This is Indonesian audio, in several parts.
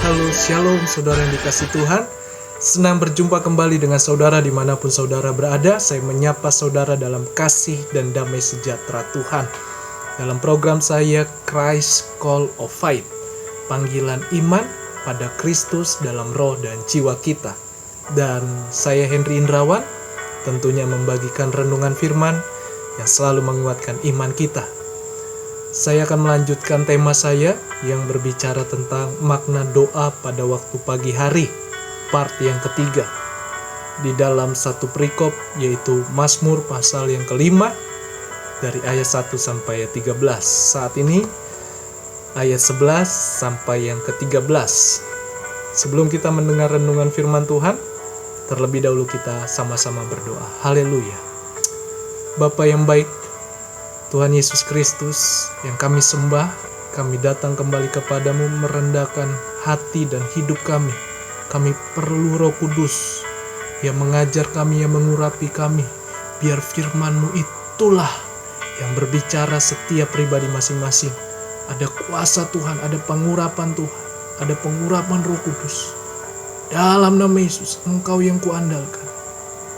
Halo, shalom saudara yang dikasihi Tuhan. Senang berjumpa kembali dengan saudara dimanapun saudara berada. Saya menyapa saudara dalam kasih dan damai sejahtera Tuhan. Dalam program saya Christ Call of Faith, panggilan iman pada Kristus dalam roh dan jiwa kita. Dan saya Henry Indrawan, tentunya membagikan renungan firman yang selalu menguatkan iman kita. Saya akan melanjutkan tema saya yang berbicara tentang makna doa pada waktu pagi hari, part yang ketiga. Di dalam satu perikop, yaitu Mazmur pasal yang kelima, dari ayat 1 sampai ayat 13. Saat ini, ayat 11 sampai yang ke-13. Sebelum kita mendengar renungan firman Tuhan, terlebih dahulu kita sama-sama berdoa. Haleluya. Bapa yang baik, Tuhan Yesus Kristus yang kami sembah, kami datang kembali kepadamu merendahkan hati dan hidup kami. Kami perlu Roh Kudus yang mengajar kami, yang mengurapi kami. Biar firman-Mu itulah yang berbicara setiap pribadi masing-masing. Ada kuasa Tuhan, ada pengurapan Tuhan, ada pengurapan Roh Kudus. Dalam nama Yesus, Engkau yang kuandalkan.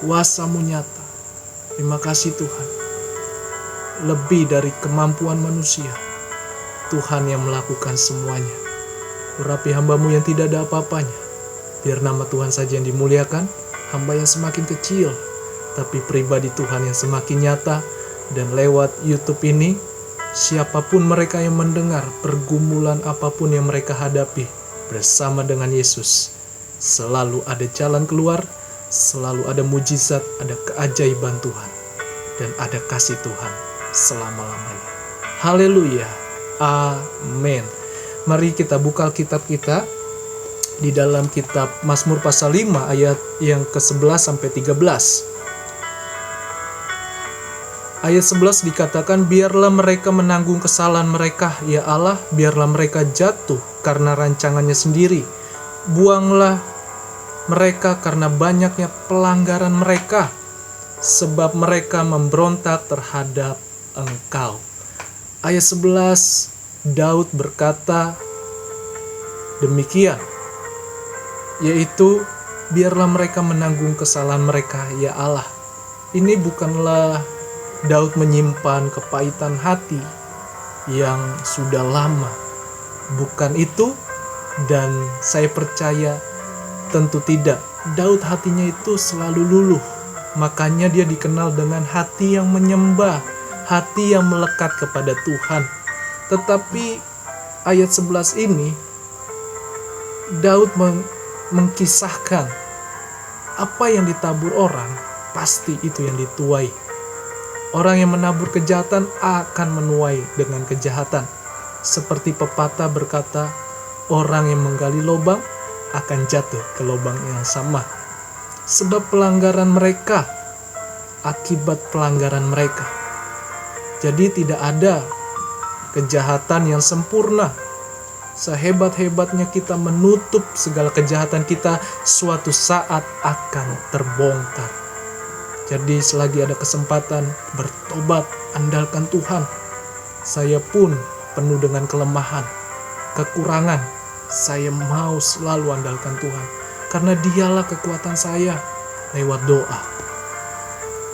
Kuasa-Mu nyata. Terima kasih Tuhan. Lebih dari kemampuan manusia, Tuhan yang melakukan semuanya. Urapi hamba-Mu yang tidak ada apa-apanya. Biar nama Tuhan saja yang dimuliakan, hamba yang semakin kecil, tapi pribadi Tuhan yang semakin nyata. Dan lewat YouTube ini, siapapun mereka yang mendengar, pergumulan apapun yang mereka hadapi, bersama dengan Yesus, selalu ada jalan keluar, selalu ada mujizat, ada keajaiban Tuhan, dan ada kasih Tuhan selama-lamanya. Haleluya. Amin. Mari kita buka Alkitab kita di dalam kitab Mazmur pasal 5 ayat yang ke-11 sampai 13. Ayat 11 dikatakan, biarlah mereka menanggung kesalahan mereka, ya Allah, biarlah mereka jatuh karena rancangannya sendiri. Buanglah mereka karena banyaknya pelanggaran mereka, sebab mereka memberontak terhadap Engkau. Ayat 11, Daud berkata demikian, yaitu biarlah mereka menanggung kesalahan mereka, ya Allah. Ini bukanlah Daud menyimpan kepahitan hati yang sudah lama. Bukan itu, dan saya percaya tentu tidak. Daud hatinya itu selalu luluh. Makanya dia dikenal dengan hati yang menyembah, hati yang melekat kepada Tuhan. Tetapi ayat 11 ini, Daud mengkisahkan apa yang ditabur orang, pasti itu yang dituai. Orang yang menabur kejahatan akan menuai dengan kejahatan. Seperti pepatah berkata, orang yang menggali lubang akan jatuh ke lubang yang sama. Sebab pelanggaran mereka, akibat pelanggaran mereka. Jadi tidak ada kejahatan yang sempurna. Sehebat-hebatnya kita menutup segala kejahatan kita, suatu saat akan terbongkar. Jadi selagi ada kesempatan bertobat, andalkan Tuhan. Saya pun penuh dengan kelemahan, kekurangan. Saya mau selalu andalkan Tuhan. Karena dialah kekuatan saya lewat doa.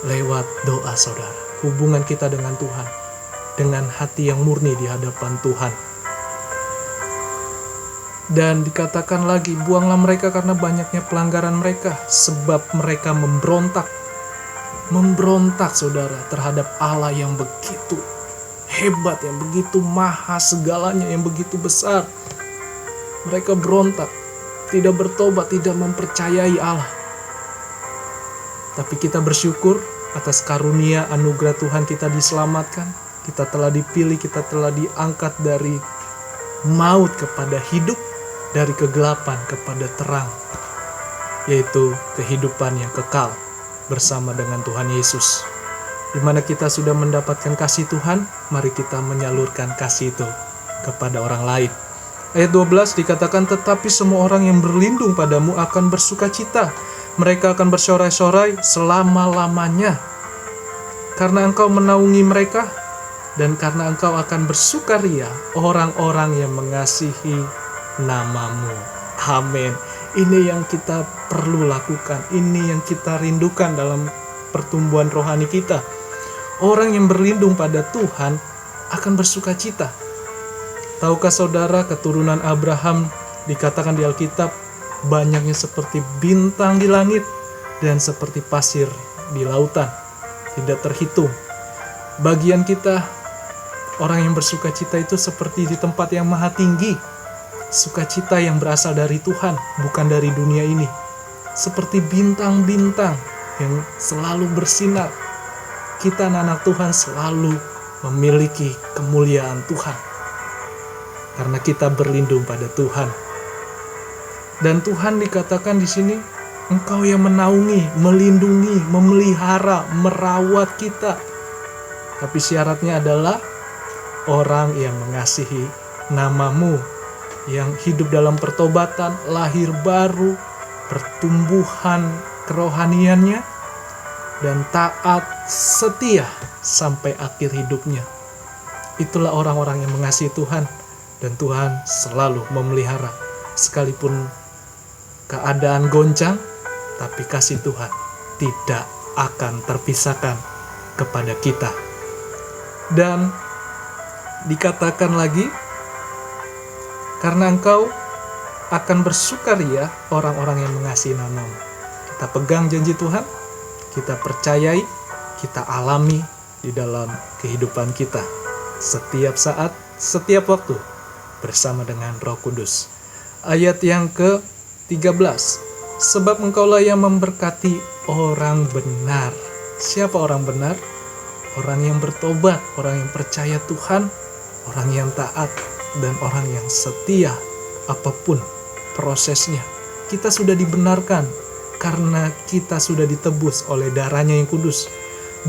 Lewat doa saudara. Hubungan kita dengan Tuhan, dengan hati yang murni di hadapan Tuhan. Dan dikatakan lagi, buanglah mereka karena banyaknya pelanggaran mereka, sebab mereka memberontak. Memberontak saudara terhadap Allah yang begitu hebat, yang begitu maha segalanya, yang begitu besar. Mereka berontak, tidak bertobat, tidak mempercayai Allah. Tapi kita bersyukur atas karunia anugerah Tuhan, kita diselamatkan, kita telah dipilih, kita telah diangkat dari maut kepada hidup, dari kegelapan kepada terang, yaitu kehidupan yang kekal bersama dengan Tuhan Yesus. Di mana kita sudah mendapatkan kasih Tuhan, mari kita menyalurkan kasih itu kepada orang lain. Ayat 12 dikatakan, tetapi semua orang yang berlindung padamu akan bersukacita. Mereka akan bersorai-sorai selama-lamanya. Karena Engkau menaungi mereka, dan karena Engkau akan bersukaria orang-orang yang mengasihi nama-Mu. Amin. Ini yang kita perlu lakukan. Ini yang kita rindukan dalam pertumbuhan rohani kita. Orang yang berlindung pada Tuhan akan bersuka cita. Tahukah saudara, keturunan Abraham dikatakan di Alkitab banyaknya seperti bintang di langit dan seperti pasir di lautan, tidak terhitung. Bagian kita, orang yang bersuka cita itu seperti di tempat yang maha tinggi. Sukacita yang berasal dari Tuhan, bukan dari dunia ini. Seperti bintang-bintang yang selalu bersinar. Kita anak Tuhan selalu memiliki kemuliaan Tuhan. Karena kita berlindung pada Tuhan. Dan Tuhan dikatakan di sini, Engkau yang menaungi, melindungi, memelihara, merawat kita. Tapi syaratnya adalah orang yang mengasihi nama-Mu, yang hidup dalam pertobatan, lahir baru, pertumbuhan kerohaniannya, dan taat setia sampai akhir hidupnya. Itulah orang-orang yang mengasihi Tuhan, dan Tuhan selalu memelihara. Sekalipun keadaan goncang, tapi kasih Tuhan tidak akan terpisahkan kepada kita. Dan dikatakan lagi, karena Engkau akan bersukaria orang-orang yang mengasihi nama-Mu. Kita pegang janji Tuhan, kita percayai, kita alami di dalam kehidupan kita. Setiap saat, setiap waktu, bersama dengan Roh Kudus. Ayat yang ke-13. Sebab Engkaulah yang memberkati orang benar. Siapa orang benar? Orang yang bertobat, orang yang percaya Tuhan, orang yang taat, dan orang yang setia apapun prosesnya. Kita sudah dibenarkan karena kita sudah ditebus oleh darahnya yang kudus,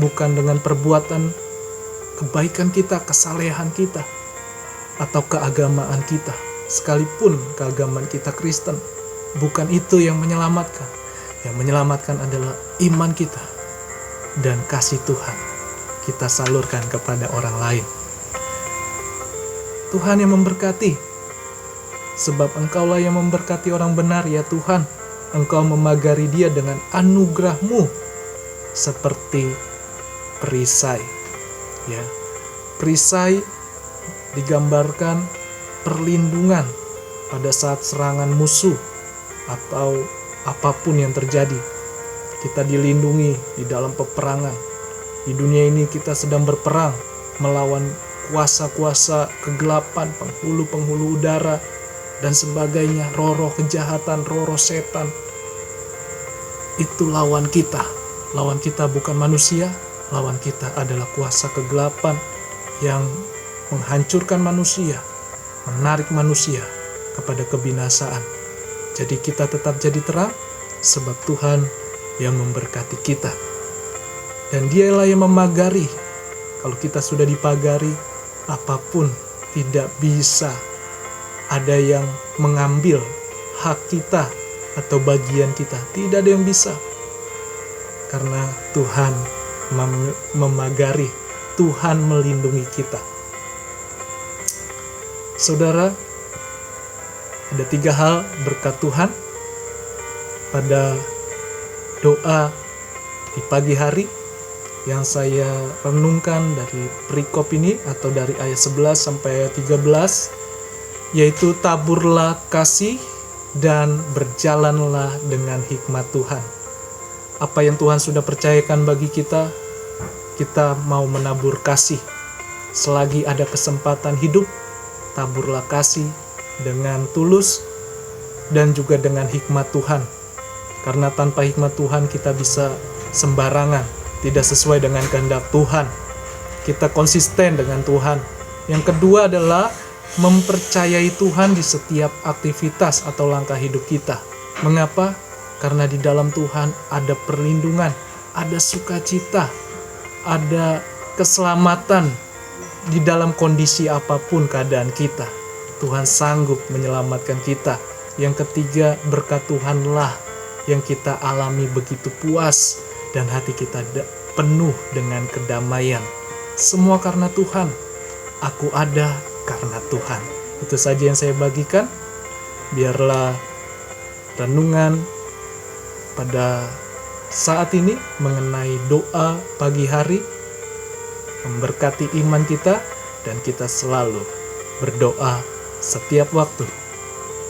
bukan dengan perbuatan kebaikan kita, kesalehan kita, atau keagamaan kita. Sekalipun keagamaan kita Kristen, bukan itu yang menyelamatkan. Yang menyelamatkan adalah iman kita dan kasih Tuhan kita salurkan kepada orang lain. Tuhan yang memberkati. Sebab Engkaulah yang memberkati orang benar, ya Tuhan. Engkau memagari dia dengan anugerah-Mu seperti perisai. Ya, perisai digambarkan perlindungan pada saat serangan musuh atau apapun yang terjadi. Kita dilindungi di dalam peperangan. Di dunia ini kita sedang berperang melawan kuasa-kuasa kegelapan, penghulu-penghulu udara, dan sebagainya, roh-roh kejahatan, roh-roh setan. Itu lawan kita. Lawan kita bukan manusia, lawan kita adalah kuasa kegelapan yang menghancurkan manusia, menarik manusia kepada kebinasaan. Jadi kita tetap jadi terang, sebab Tuhan yang memberkati kita. Dan Dialah yang memagari. Kalau kita sudah dipagari, apapun tidak bisa ada yang mengambil hak kita atau bagian kita. Tidak ada yang bisa. Karena Tuhan memagari, Tuhan melindungi kita. Saudara, ada 3 hal berkat Tuhan pada doa di pagi hari yang saya renungkan dari perikop ini atau dari ayat 11 sampai ayat 13, yaitu taburlah kasih dan berjalanlah dengan hikmat Tuhan. Apa yang Tuhan sudah percayakan bagi kita, kita mau menabur kasih. Selagi ada kesempatan hidup, taburlah kasih dengan tulus dan juga dengan hikmat Tuhan. Karena tanpa hikmat Tuhan kita bisa sembarangan, tidak sesuai dengan kehendak Tuhan. Kita konsisten dengan Tuhan. Yang kedua adalah mempercayai Tuhan di setiap aktivitas atau langkah hidup kita. Mengapa? Karena di dalam Tuhan ada perlindungan, ada sukacita, ada keselamatan di dalam kondisi apapun keadaan kita. Tuhan sanggup menyelamatkan kita. Yang ketiga, berkat Tuhanlah yang kita alami begitu puas dan hati kita penuh dengan kedamaian. Semua karena Tuhan. Aku ada karena Tuhan. Itu saja yang saya bagikan. Biarlah renungan pada saat ini mengenai doa pagi hari, memberkati iman kita, dan kita selalu berdoa setiap waktu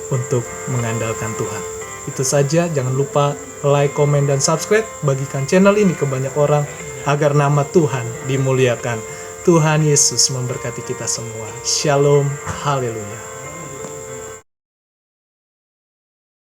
untuk mengandalkan Tuhan. Itu saja, jangan lupa like, komen, dan subscribe. Bagikan channel ini ke banyak orang agar nama Tuhan dimuliakan. Tuhan Yesus memberkati kita semua. Shalom, haleluya.